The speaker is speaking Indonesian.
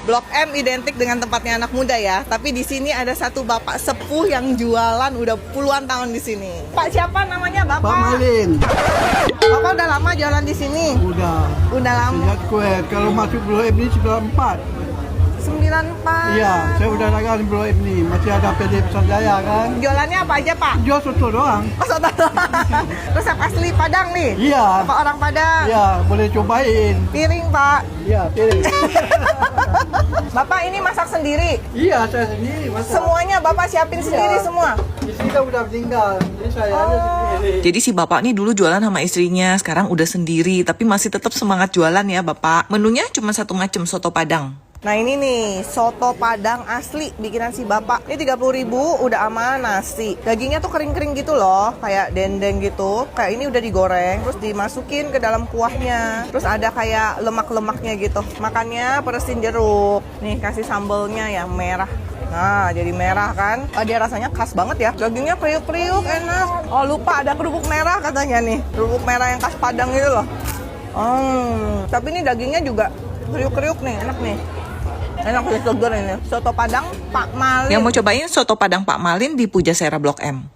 Blok M identik dengan tempatnya anak muda ya, tapi di sini ada satu bapak sepuh yang jualan udah puluhan tahun di sini. Pak siapa namanya bapak? Pak Malin. Bapak udah lama jualan di sini? Udah lama. Sejak kue, kalau masuk Blok M ini 94. 94. Iya, saya udah dagang di Blok M ini. Masih ada PD Pasar Jaya kan. Jualannya apa aja Pak? Jual soto doang. Oh, soto doang. Resep asli Padang nih? Iya. Apa orang Padang? Iya, boleh cobain. Piring Pak. Iya, piring. Bapak ini masak sendiri? Iya, saya sendiri masak. Semuanya Bapak siapin sendiri semua? Istri kan udah meninggal, jadi saya aja sendiri. Jadi si bapak nih dulu jualan sama istrinya, sekarang udah sendiri, tapi masih tetap semangat jualan ya bapak. Menunya cuma satu macam, soto Padang. Nah ini nih, soto Padang asli bikinan si bapak. Ini 30.000 udah sama nasi. Dagingnya tuh kering-kering gitu loh, kayak dendeng gitu. Kayak ini udah digoreng, terus dimasukin ke dalam kuahnya. Terus ada kayak lemak-lemaknya gitu. Makannya peresin jeruk. Nih kasih sambelnya yang merah. Nah, jadi merah kan. Oh, dia rasanya khas banget ya. Dagingnya kriuk-kriuk, enak. Oh, lupa ada kerupuk merah katanya nih. Kerupuk merah yang khas Padang gitu loh. Tapi ini dagingnya juga kriuk-kriuk nih, enak nih. Enak sih, seger ini. Soto Padang Pak Malin. Yang mau cobain soto Padang Pak Malin di Pujasera Blok M.